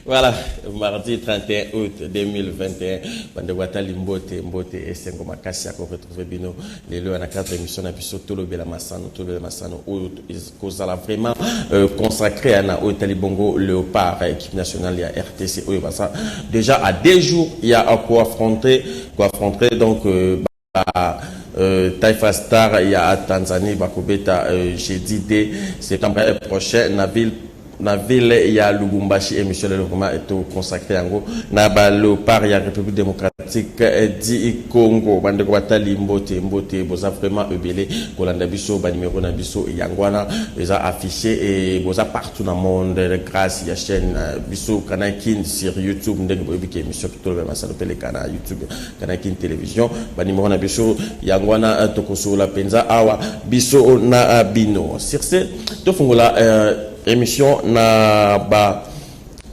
Voilà, mardi 31 août 2021, Bandewata Limbote, Mbote et Sengo Makasi, qu'on retrouve Bino, les lois à la 4 émissions, et puis surtout le Belamassano, où ils a vraiment consacré à na Talibongo Léopard, équipe nationale, il y a RTC, déjà à 2 jours, il y a à quoi affronter, donc, Taifa Star, il y a à Tanzanie, Bakobeta, jeudi 2 septembre prochain, na ville il y a Lubumbashi émission le moment est consacré en gros na Léopard il y a République démocratique du Congo bande ko batali mbote boza vraiment ebelé kolanda biso ba numéro na biso yangwana les a affiché et boza partout dans le monde grâce à la chaîne biso Kanakin sur YouTube ndenge boyebi ke émission tout le masalo pele kana YouTube Kanakin télévision ba numéro na biso yangwana tokoso la penza awa biso na bino sur ce to fungola émission na ba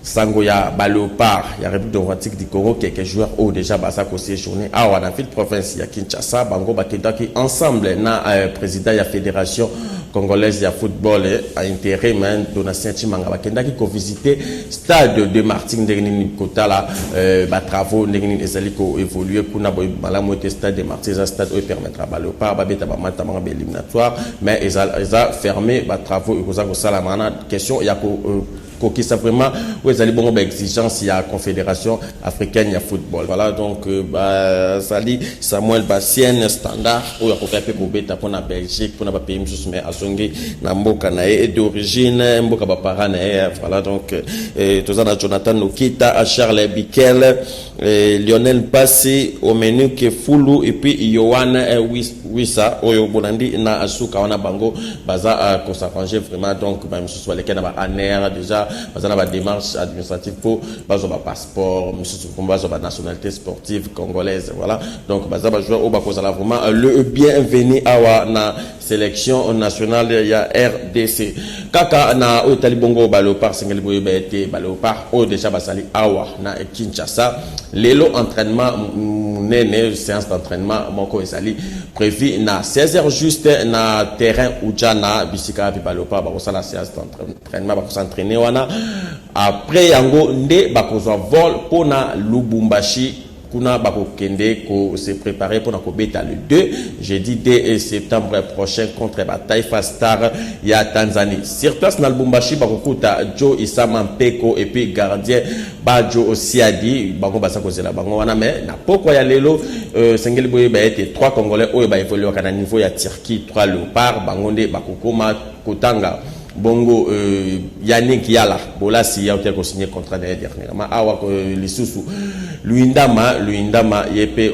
Sangoya Léopard, il y a République démocratique du Congo quelques joueurs au déjà basa ko séjourné à la ville province ya Kinshasa bango bakenda ki ensemble na président ya fédération congolaise de football a intérêt même donation timanga bakenda ki ko visiter stade de Martin Ndengini Kotala ba travaux Ndengini ezali ko évoluer kuna boy malamu te stade de Martin stade où permettra ba Léopard ba beta ba mata ba éliminatoire mais ils a fermé ba travaux et ko sala mana question ya ko qui c'est vraiment où ils allaient bon exigence il y a confédération africaine il y a football voilà donc sali Samuel Bassien standard où il y a copié pour beta pour la Belgique pour la pays monsieur mais asongi na mboka na et d'origine mboka ba parana voilà donc tous ça Jonathan Nokita Charles Bikel Lionel Passé au menu que Fulu et puis Yohan Wissa oyo bonandi na asuka wana bango baza ko s'arranger vraiment donc même ce soit les Canada aner déjà parce que la démarche administrative pour bazo ba passeport monsieur bazo ba nationalité sportive congolaise voilà donc baza ba joueur au ba cause vraiment le bienvenu à na sélection nationale ya RDC kaka na o Talibongo Léopard singeli boye bete Léopard o déjà basali awa na Kinshasa lelo entraînement nene séance d'entraînement moko esali prévu na 16h juste na terrain Ujana bisika bi Léopard ba la séance d'entraînement ba s'entraîner wana après yango nde ba kozwa vol pona Lubumbashi kuna bako kende ko se préparer pour na ko beta le 2 jeudi 2 septembre prochain contre Taifa Star ya Tanzanie sur place na Lubumbashi bako kuta Joe Isama Mpeko et puis gardien Bajo Osiadi bango basa ko zela bango wana mais na poko ya lelo sengeli boye ba été 3 congolais oyo ba évoluer kana niveau ya Turquie 3 Léopard bango nde bako koma kotanga bongo Yannick Yala bola si ya ko signer contrat dernièrement awa ko lisusu Luindama yepe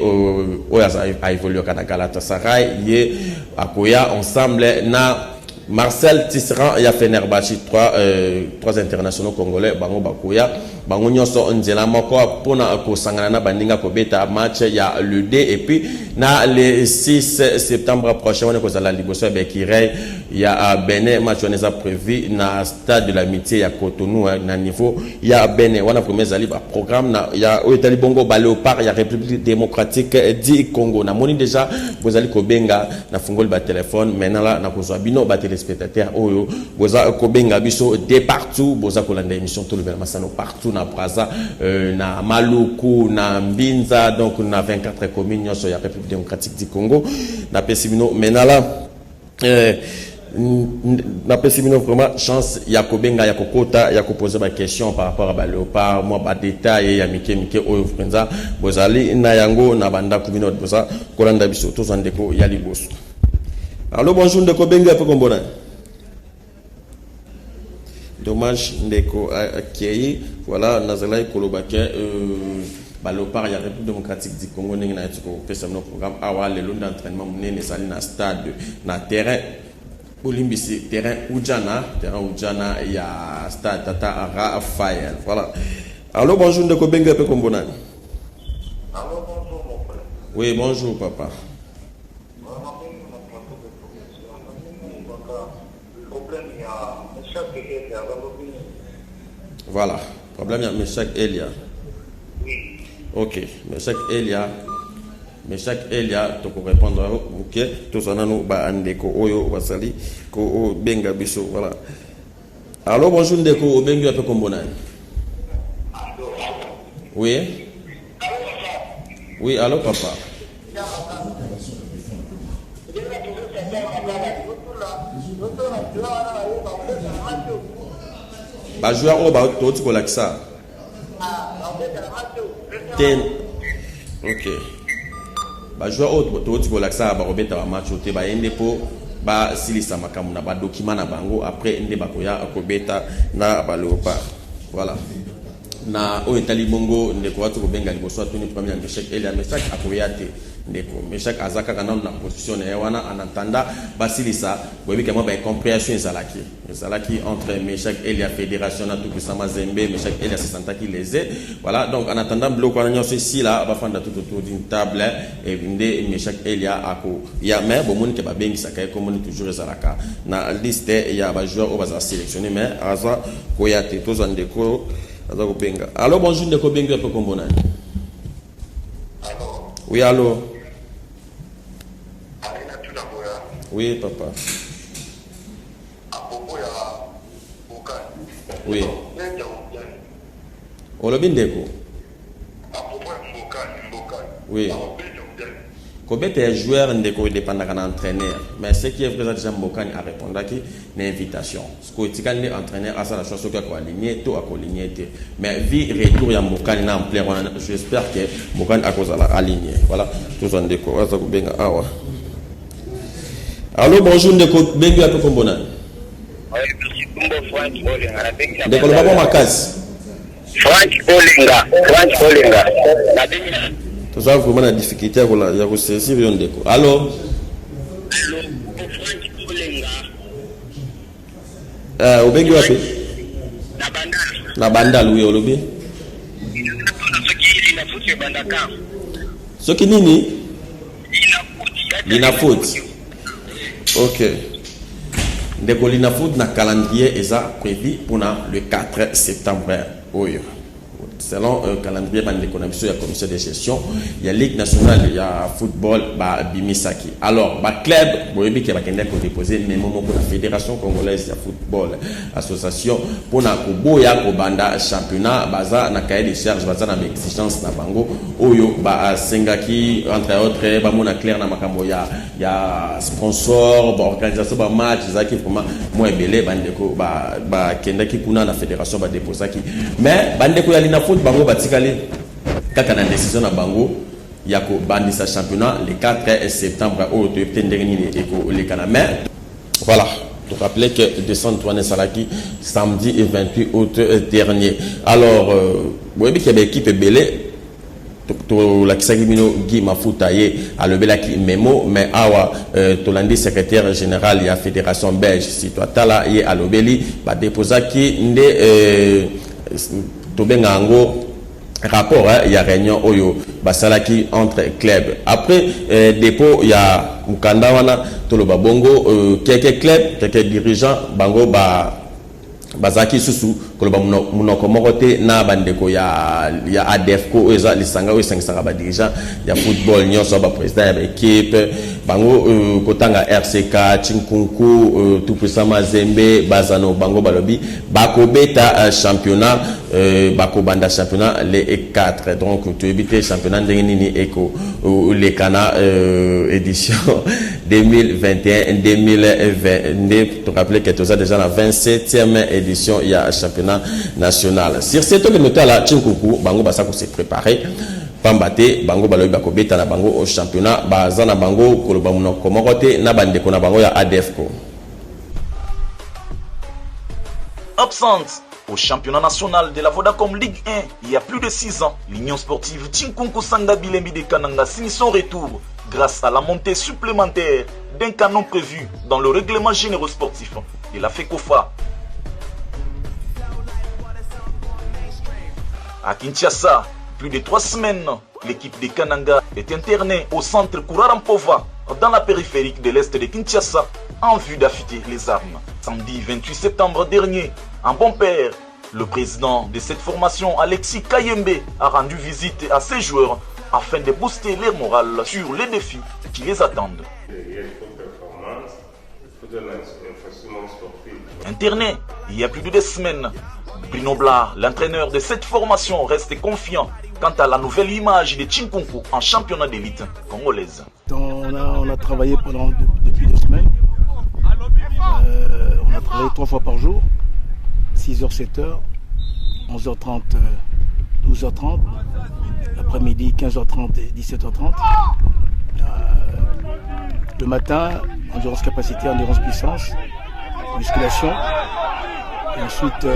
oyaza a évolué kana Galatasaray ye akoya ensemble na Marcel Tisserand ya Fenerbahçe 3 internationaux congolais bango bakoya bango nyonso nzela moko pona ko sangana na bandinga ko beta match ya le 2 et puis na le 6 septembre prochain on est ko la liboso ya Bekirei ya Benin match on est prévu na stade de l'amitié ya Cotonou na niveau ya Benin on a premier zali ba programme na ya Talibongo Léopard ya République démocratique du Congo na moni déjà bozali ko benga na fungoli ba téléphone maintenant là na ko zo bino ba téléspectateurs oyo boza ko benga biso de partout boza ko landa émission tout le masano partout na Braza na Maluku na Mbinza donc na 24 communes sur la République démocratique du Congo na pesimino menala na pesimino vraiment chance ya kobenga ya kokota ya poser ma question par rapport à Léopard moi ba détail ya mike oyo frenza bozali na yango na banda kumino boza kolanda biso to zandeko ya liboso. Allô bonjour ndeko benga pe kombona. Dommage ndeko akei voilà nazala kolobake Léopard ya République démocratique du Congo ningi na tuko pesa no programme awa le long d'entraînement munene sali na stade na terrain Olimbisi terrain Ujana ya stade Tata Raphaël voilà. Allô bonjour ndeko benga pe kombona. Allô bonjour mon frère. Oui bonjour papa. Voilà. Problème, il y a Meshach Elia. Ok. Meshach Elia, tu peux répondre. Ok. Tout ça, nous, Ndeko, Oyo, Wasali, Ko, Benga, Bisso. Voilà. Alors, bonjour, Ndeko, Benga, un peu comme bonheur. Oui. Oui, allô, papa. Bah, joueur au bas, tu connais ça. Ok. Bah, joueur au tu connais ça, bah, Robert, va match au thé, bah, Ndepo, bah, Silisa Makamuna, bah, document na bango, après, Ndebakoya, Kobeta, na, bah, Léopard. Voilà. Na o etali bongo ndeko watu kobenga liboso atuni premier Meshach Elia Meshach akoyate ndeko Meshach azaka kana na position na wana anatanda basilisa boyebi kama ba compréhension ezalaki entre Meshach Elia fédération na tout puissant Zembe Meshach Elia se sentaki lésé voilà donc en attendant bloc wana nyonso ici là ba fanda tout autour d'une table et ndé Meshach Elia ako ya mais bon monde ke ba bengi saka comme toujours ezalaka na liste ya ba joueurs au baza sélectionné mais aza koyate to ndeko. Allô, bonjour, Ndeko Bengu, un peu comme bonheur. Allô? Oui, allô? Oui, papa. Oui. Olobi Ndeko? Oui. Kobete est joueur Ndeko dépendant d'un entraîneur. Mais ce qui est vrai, déjà Mbokani a répondu à une invitation. Ce que tu as entraîneur à la chose que tu as aligné, tu as aligné. Mais vu retour à Mbokani en plein, j'espère que Mbokani a cause aligné. Voilà, tout en Ndeko. Allô, bonjour Ndeko, Bengu un peu comme bonheur. Ndeko, le babo ma case. Frank Olinga. Tout ça, vraiment la difficulté à vous saisir Ndeko. Allô? Frank Olinga. Olinga. Obengi wapi? Na Bandal, oui, olobi. Soki nini? Lina foot. Ok. Ndeko Lina foot na calendrier eza prévu pour le 4 septembre. Oyo. Selon le calendrier de l'économie, il y a la commission de gestion, il y a la Ligue nationale, il y a football, Bimisaki. Alors, le club, qui va déposer mais pour la Fédération congolaise de football, association, pour la Koboya, Kobanda, championnat, baza, na cahier de charge, baza, na exigence, na bango, oyo, Sengaki, entre autres, Bamona Claire, na Makambo, il y a sponsor, organisation, match, Zaki, vraiment, moi, belé, Bandeko, Kendaki, Kuna, la Fédération, déposer qui. Mais, Bandeko, il y a bango batikali kaka na décision na bango ya ko bandisa championnat le 4 septembre au tendengini eko le Canada. Voilà, pour rappeler que descendre Toine Salaki samedi et 28 août dernier. Alors vous voyez qu'il y a une équipe belé to la kisagimino Guy Mafutaye a levé la memo mais awa tolandi secrétaire général de la fédération belge si toi tala ye a lobeli ba déposa ki ndé Tobenga ango rapport il y a réunion oyo basalaki entre club après dépôt il y a mukanda wana toloba bongo quelques clubs quelques dirigeants bango bazaki susu koloba munoko mokote na bandeko ya ADFCO eza lisanga o sanga ba dirigeant ya football nyonso ba président ya équipe bango kotanga RCK Chinkunku tout puissant Mazembe bazano bango balobi bakobeta championnat bakobanda championnat les 4 donc tu éviter championnat ndengini eko les Cana édition 2021 2020 tu rappeler que tu as déjà la 27e édition il y a un championnat national sur cette note là Chinkuku bango basako se préparer pambate bango balobi bakobeta na bango au championnat bazana bango koloba munoko mokote na bandeko na bango ya ADFCO. Absente au championnat national de la Vodacom Ligue 1 il y a plus de 6 ans, l'Union sportive Chinkunku Sanga Bilembi de Kananga signe son retour grâce à la montée supplémentaire d'un canon prévu dans le règlement général sportif de la FECOFA. À Kinshasa, plus de 3 semaines, l'équipe de Kananga est internée au centre Kourarampova dans la périphérique de l'est de Kinshasa en vue d'affûter les armes. Samedi 28 septembre dernier, un bon père Le président de cette formation, Alexis Kayembe, a rendu visite à ses joueurs afin de booster leur morale sur les défis qui les attendent. Interné il y a plus de 2 semaines, Bruno Bla, l'entraîneur de cette formation, reste confiant quant à la nouvelle image de Chinkunku en championnat d'élite congolaise. On a travaillé depuis 2 semaines. On a travaillé 3 fois par jour, 6h, 7h, 11h30, 12h30, l'après-midi 15h30 et 17h30. Le matin, endurance capacité, endurance puissance, musculation. Et ensuite,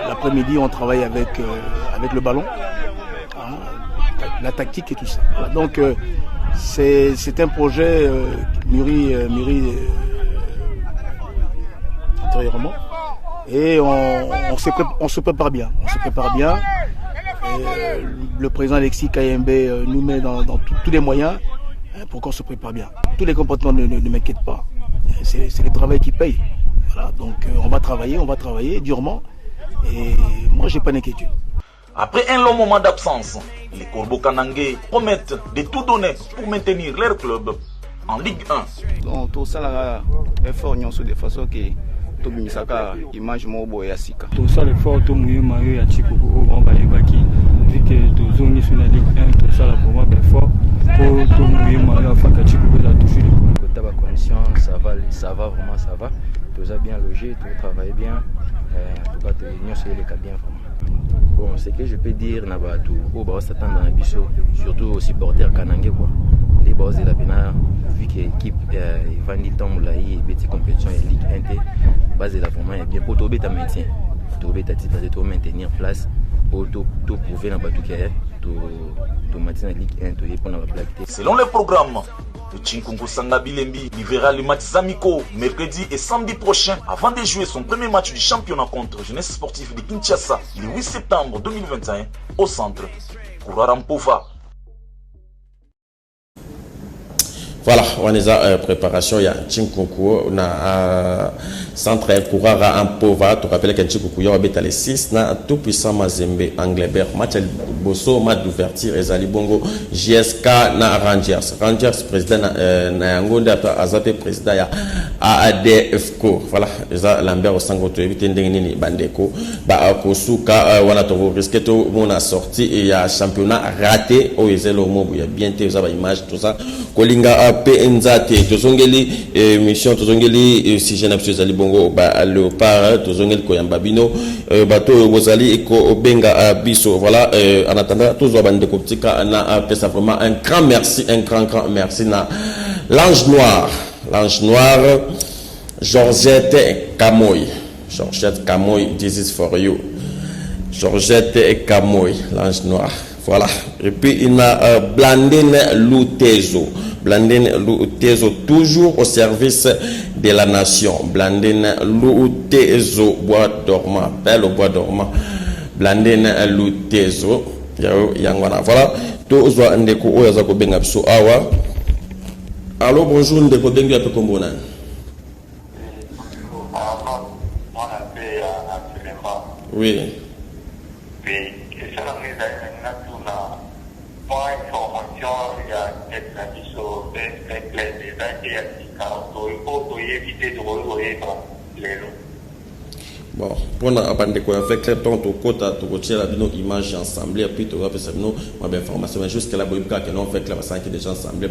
l'après-midi, on travaille avec le ballon, la tactique et tout ça. Voilà. Donc, c'est un projet mûri intérieurement. Et on se prépare bien. Et, le président Alexis Kayembe nous met dans tous les moyens pour qu'on se prépare bien. Tous les comportements ne m'inquiètent pas. C'est le travail qui paye. Voilà, donc on va travailler durement. Et moi, j'ai pas d'inquiétude. Après un long moment d'absence, les Corbeaux Kanangé promettent de tout donner pour maintenir leur club en Ligue 1. Donc tout ça là, effort de façon que tout bimisaka image mobo ya sika. Tout ça l'effort tout mouillé maillot ya Chikuku au grand Bayebaki. Vu que tout zone sur la Ligue 1, tout ça là pour moi effort pour tout mouillé maillot afin que Chikuku la touché. Côté de condition, ça va vraiment ça va. Tout ça bien logé, tout travaille bien. En tout cas, l'union sur les cas bien vraiment. Bon, ce que je peux dire, tout au bas s'attend dans la biseau, surtout aux supporters kanangé quoi. Les bases de la Bina, vu que l'équipe Vandi tombe là, il y a une petite compétition et Ligue 1, base de la vraiment est bien pour tout bêta maintien, tout bêta titre de tout maintenir place pour tout prouver dans bateau qui est tout maintien la Ligue 1, tout y pour la blague. Selon le programme, le Chinkunku Sanga Bilembi livrera les matchs amicaux mercredi et samedi prochain avant de jouer son premier match du championnat contre Jeunesse Sportive de Kinshasa le 8 septembre 2021 au centre Kourarampova. Voilà, on est en préparation. Il y a Chinkunku, on a centre Kourara en Pova. Tu rappelles que Chinkunku, il y a les 6, na tout puissant Mazembe, Anglebert, match Bosso, match d'ouverture, Ezali Bongo, JSK, na Rangers. Rangers, président na Yangonda, Azate, président ya AADFCO. Voilà, Eza Lambert au Sangoto, éviter Ndengini, Bandeko, Kosuka, wana to risque tout, on a sorti, il y a championnat raté, au Ezelo Mobu, il y a bien des images, tout ça. Kolinga Penzate, tozongeli mission tozongeli si je n'absous ali bongo ba Léopard tozongeli koyambabino bato bozali eko benga biso. Voilà, en attendant tous bande koptika na pesa vraiment un grand merci na l'ange noir Georgette Kamoy, this is for you. Georgette Kamoy, l'ange noir. Voilà. Et puis il a Blandine Lutezo, toujours au service de la nation. Blandine Lutezo, bois dormant, belle au bois dormant. Blandine Lutezo, Yangwana. Voilà. Tous les ndeko oyaza ko benga biso awa. Allô, bonjour, ndeko benga pe kombona. Oui. Bon, pour nous avec les temps, tu as la image ensemble et puis tu vas faire une information. Mais jusqu'à la bonne que nous fait la qui déjà ensemble,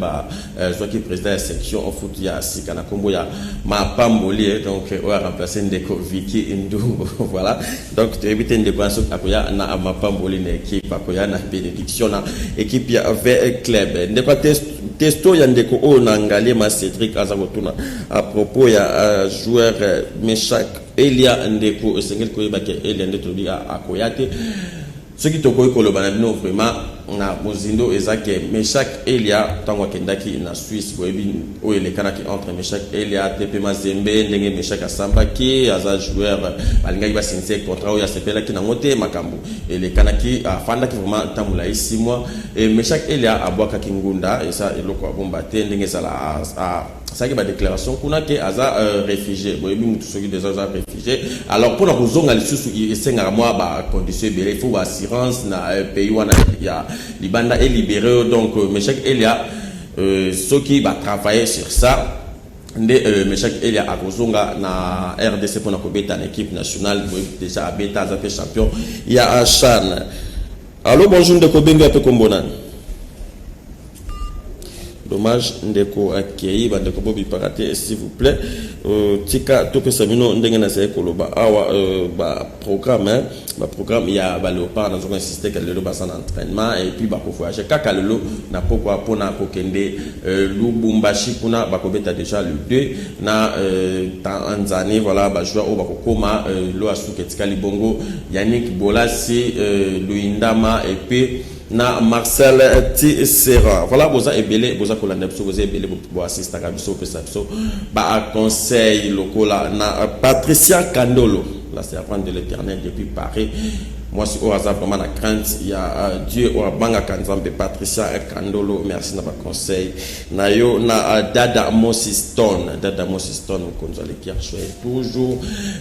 je qui président de la section en foot, il y a Sikana Kombo, il y a ma Pamboli, donc on va remplacer une déco Vicky Indou. Voilà, donc tu évites une décoration à Koya, na ma Pamboli, une équipe à Koya, na bénédiction, na équipe y avait club. N'est-ce testo, il y a une déco, on a engalé ma Cédric Azagotuna à propos, il y a un joueur Meshak. Elia Ndeko, Sengel Koyebake, Elia Ndeko à Koyate. Ce qui te koy ko le banabino vraiment na mozindo ezake Meshak Elia tango kendaki na Suisse boyebi o elekanaki entre Meshak Elia TP Mazembe ndenge Meshak asambaki aza joueur balingaki ba signer contrat ya sepelaki na ngote makambo elekanaki afandaki vraiment tamula 6 mois et Meshak Elia abwakaki ngunda esa eloko abomba te ndenge sala ça qui va déclaration qu'on a que aza réfugié boyebi mutu soki déjà aza réfugié alors pour la kozonga lisusu esenga moi ba condition belé il faut assurance na pays wana ya libanda est libéré donc Meshak Elia ceux qui va travailler sur ça nde Meshak Elia akozonga na RDC pour na kobeta na équipe nationale déjà abeta za champion il y a un Chan. Allô bonjour de Kobenga pe kombona. Dommage ndeko akei bandeko bobi paraté s'il vous plaît tika to pesa mino ndenge na sai koloba awa ba programme ya ba léopard na zone insister que le ba sans entraînement et puis ba ko voyager kaka lelo na pourquoi pona ko kende Lubumbashi kuna ba ko beta déjà le 2 na Tanzanie voilà ba joueur o ba ko koma lo asuke tika libongo Yannick Bolasi Luindama et puis na Marcel Tissera voilà boza ebele boza kolanda biso boza ebele bo assista ka biso pesa biso ba conseil lokola na Patricia Kandolo là c'est apprendre de l'Éternel depuis Paris moi si au hasard vraiment la crainte il y a Dieu au banga kanzambe Patricia Kandolo merci na ba conseil na yo na Dada Mosiston konzali qui a choisi toujours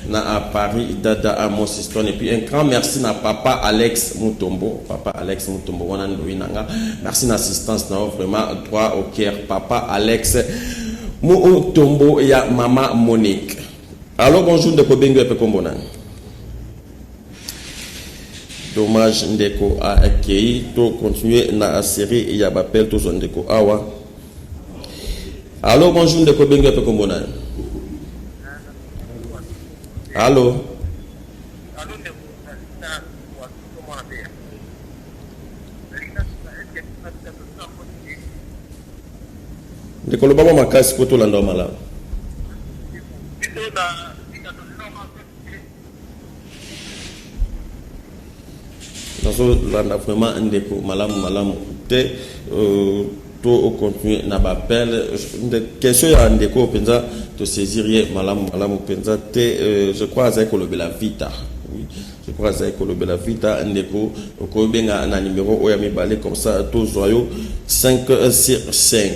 na Paris Dada Mosiston et puis un grand merci na papa Alex Mutombo wana ndoinanga merci na assistance na vraiment droit au cœur papa Alex Mutombo ya mama Monique. Alors bonjour de Kobengo pe kombona. Dommage ndeko a accueilli to continuer na série il y a appel to son ndeko awa. Alors bonjour de Kobengo pe kombona. Allô. Ndeko lo baba makasi ko to landa mala. Landa vraiment ndeko malamu te to continuer na bapel de question ya ndeko penza to saisir malamu penza te je crois avec la vita oui je crois avec la vita ndeko ko benga na numéro oya mibale comme ça to zoyo 5 sur 5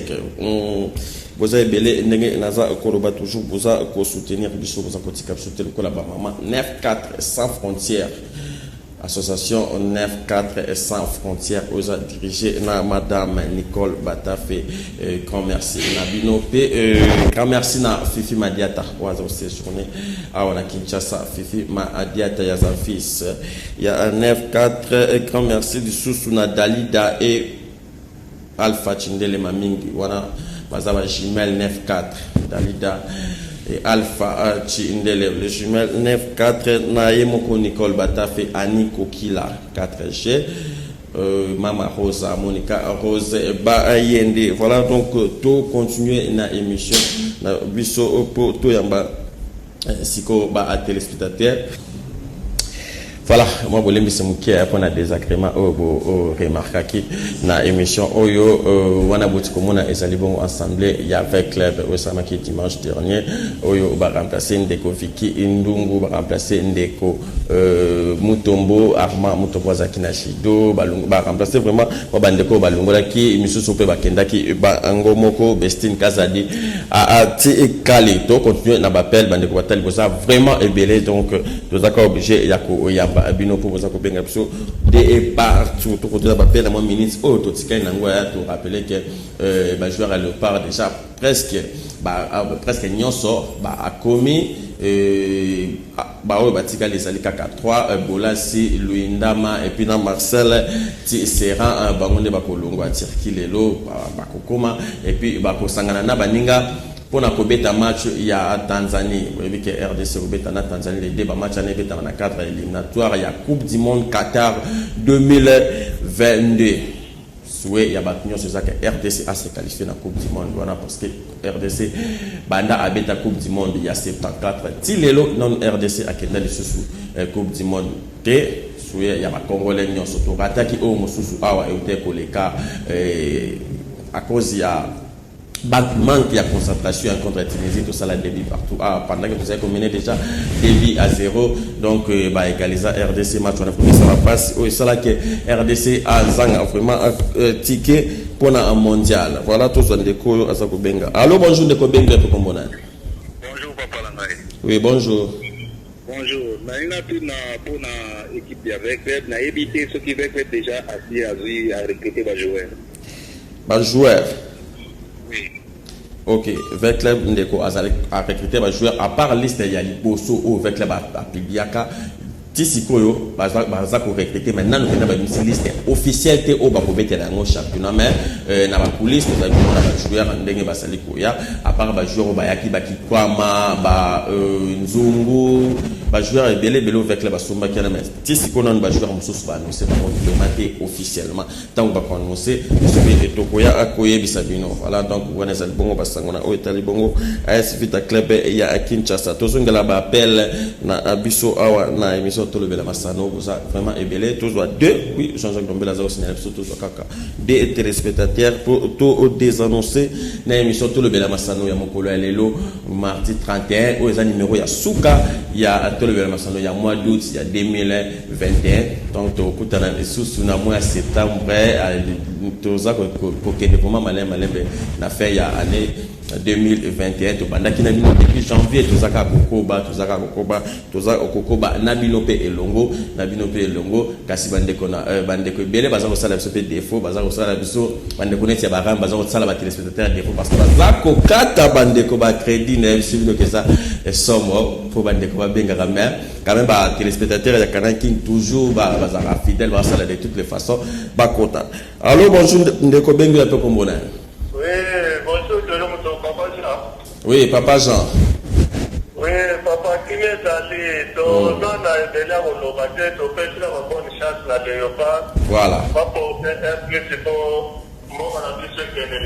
vous avez belé ndenge naza koloba toujours boza ko soutenir biso boza ko tika soutenir ko la ba mama 94 sans frontières association 94 sans frontières aux dirigé na madame Nicole Batafé grand merci na binope grand merci na Fifi Madiata wazo séjourné à wana Kinshasa Fifi Madiata ya sa fils il y a un 94 grand merci du sous na Dalida et Alpha Chindele Mamingi wana bazaba jumelle 94 Dalida et Alpha Chindele le jumelle 94 na yemoko Nicole Batafé Annie Kokila 4G Mama Rosa Monica Rose ba yende voilà donc tout continuer na émission na biso po to yamba siko ba à téléspectateurs. Voilà, moi je voulais me pour un désagrément au remarquer na émission oyo wana botiko mona ezalibon assemblée il y avait club Osama qui dimanche dernier oyo ba remplacer Ndeko Viki Indungu ba remplacer Ndeko Mutombo Armand Mutombo Zakina Shido ba remplacer vraiment ba Ndeko balongola ki misusu pe ba kendaki ba ngomoko Bestine Kazadi a ti kali to continuer na bapel bandeko batali boza vraiment ébélé donc nous accords obligé yako bino pour vous accompagner de partout tout côté d'appel à mon ministre oh tout ce qu'il y a to rappeler que bah joueur à Léopard déjà presque nyonso bah a commis bah ouais batika les alika 3 Bolasi Luindama et puis dans Marcel Tissera bangonde bakolongo a tirkilelo bakokoma et puis bakosangana na baninga pour na kobeta match il y a Tanzanie vous voyez que RDC kobeta na Tanzanie les deux matchs na beta na cadre éliminatoire il y a Coupe du monde Qatar 2022 souhait il y a batunion c'est ça que RDC a se qualifié na Coupe du monde voilà parce que RDC banda a beta Coupe du monde il y a 74 tilelo non RDC a kenda le sous Coupe du monde te souhait ya ba congolais nyonso to rataki o mosusu awa eute koleka à cause ya manque de concentration contre la Tunisie, tout ça la débit partout. Pendant que vous avez combiné déjà débit à 0, donc égaliser RDC match on a fait ça va passer. Oui, c'est là que RDC a vraiment ticket pour un mondial. Voilà tout ça de Ko Azako Benga. Allô, bonjour de Ko Benga pour Kombona. Bonjour papa Langai. Oui, bonjour. Bonjour. Naina tout na pour na équipe avec na éviter ceux qui veulent déjà assis à recruter des joueurs. Ba joueur. Oui. Ok, avec club ndeko azali a recruter ba joueur à part liste ya liboso ou avec club a Pibiaka tisikoyo baza ko recruter maintenant nous avons une liste officielle te o ba ko betela ngo championnat mais na ba police nous avons na joueur ndenge basali ko ya à part ba joueur ba yaki ba kikwama ba nzungu ba joueur belé avec club basomba kana mais tisiko non ba joueur mususu ba annoncer ba complémenter officiellement tant ba ko annoncer ce to ko ya akoye bisabino voilà donc on est bongo basangona o etali bongo AS Vita Club ya Kinshasa tozongela ba appel na abiso awa na émission tout le bel Massano ça vraiment est belé tous doit deux oui Jean-Jacques Dombela za signalé surtout kaka des téléspectateurs pour tout désannoncer na émission tout le bel Massano ya mokolo ya lelo mardi 31 au numéro ya Souka ya tout le bel Massano ya mois d'août ya 2021 donc to kutana sous na mois septembre toza ko kende vraiment malembe na fait ya année 2021 to banda kina bino depuis janvier tozaka kokoba nabino pe elongo kasi bandeko na bandeko belé baza ko sala biso pe défaut baza ko sala biso bandeko neti ya baramba baza ko sala ba téléspectateurs défaut parce que baza ko kata bandeko ba crédit na biso bino que ça somme pour bandeko ba benga quand même ba téléspectateurs ya Canal King toujours baza fidèle ba sala de toutes les façons ba content. Allô, bonjour ndeko benga un peu comme bonheur. Oui, Papa Jean. Oui, Papa, qui est allé dans la dernière localité, au fait, la bonne chance à Léopard. Voilà. Papa, un plus pour moi, on a vu ce qu'il y a de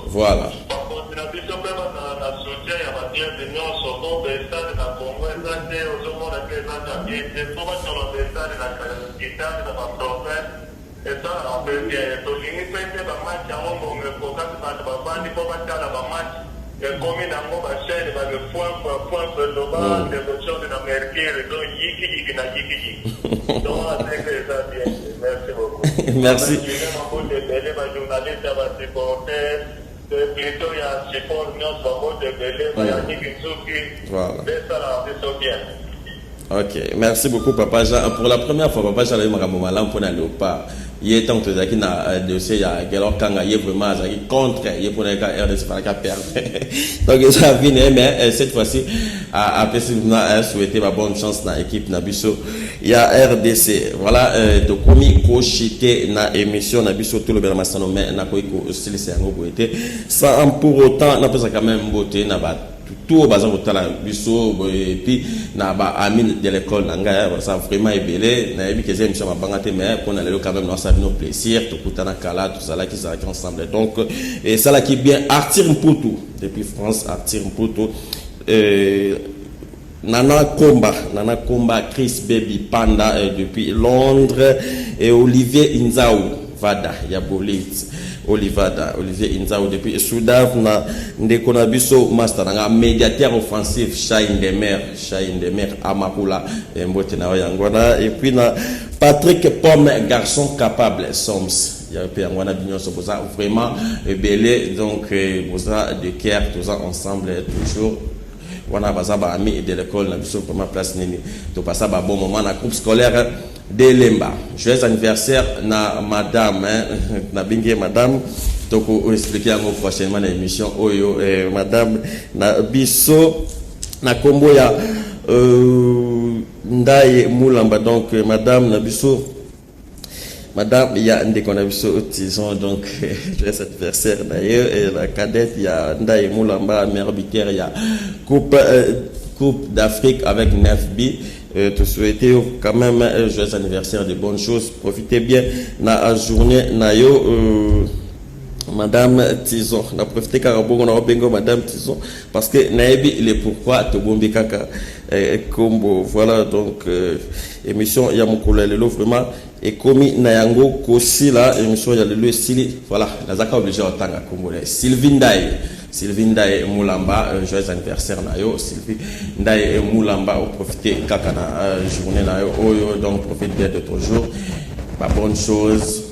voilà. Papa, on a vu ce qu'il y a de soutien, il y a bien de nous, sur nos bestades, la Congo, et ça, c'est au monde à quel endroit, et pour moi, sur nos bestades, la guitare, la prophète, et ça, on peut bien. Donc, il y a un match, à un moment, il faut que ça se passe, il faut que ça se passe. Et comme il y a un chaîne, il va le point, le bas, l'évolution de l'Amérique, donc yiki, donc, c'est que ça bien. Merci beaucoup. Merci. Je vais m'apporter les journalistes, à votre supporter, plutôt il y a un support, nous sommes de Belé, il y a Yannick Nzouki. Voilà. C'est ça, c'est bien. Ok, merci beaucoup, Papa Jean. Pour la première fois, Papa Jean a eu ma maman pour aller au pas. Il est temps que tu na dossier ya Gelor Kanga il est vraiment contre il est pour les RDC par la perdre donc ça vient mais cette fois-ci après a souhaité ma bonne chance na équipe na biso il y a RDC voilà de komi ko chité na émission na biso tout le bel masano mais na ko style c'est un gros été sans pour autant na peut quand même beauté na ba tout bazar otala biso et puis na ba amine de l'école nanga ça vraiment ébélé na ebi que j'ai émission mabanga te mais pour aller quand même dans ça nos plaisir tout kutana kala tout ça là qui s'arrête ensemble donc et ça là qui bien Arthur Mputu depuis France Arthur Mputu Nana Komba Chris Baby Panda depuis Londres et Olivier Inzao Vada Yabolit Olivier Inzao depuis Soudav na ndeko na biso master nga médiateur offensif Shine de mer Amakula mbote na yangona et puis na Patrick Pomme garçon capable Soms il y a peu ngwana binyo so boza vraiment belé donc boza de cœur tous ensemble toujours wana baza ba ami de l'école na biso pour ma place nini to passa ba bon moment na groupe scolaire de Lemba. Joyeux anniversaire na madame na bingi madame toko expliquer encore prochainement dans l'émission oyo madame na biso na kombo ya Ndaye Moulamba donc madame na biso madame il y a ndeko na biso disons donc joyeux anniversaire d'ailleurs et la cadette il y a Ndaye Moulamba mère Bitaire il y a coupe d'Afrique avec 9B. Te souhaiter quand même un joyeux anniversaire, de bonnes choses. Profitez bien la journée nayo madame Tison. Na profité car bon on a bengo madame Tison parce que naebi il est pourquoi to bombi kaka Combo. Voilà donc émission Yamukula Lelo vraiment et commis Nayango Kosi la émission ya le style voilà nazaka obligé otanga Congolais Sylvie Ndaye Moulamba joyeux anniversaire nayo Sylvie Ndaye Moulamba au profiter kaka na journée nayo oyo donc profite bien de ton jour ba bonne chose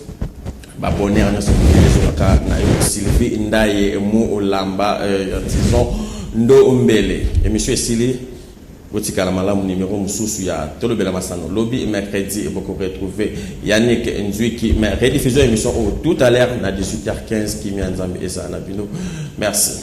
ba bonheur na soka nayo Sylvie Ndaye Moulamba disons ndo mbele émission Sylvie Botika malamu numéro mususu ya Tolobela Masano lobby mercredi et beaucoup retrouver Yannick Nzui qui mais rediffusion émission tout à l'heure à 18h15 qui met en Zambie et ça na bino. Merci.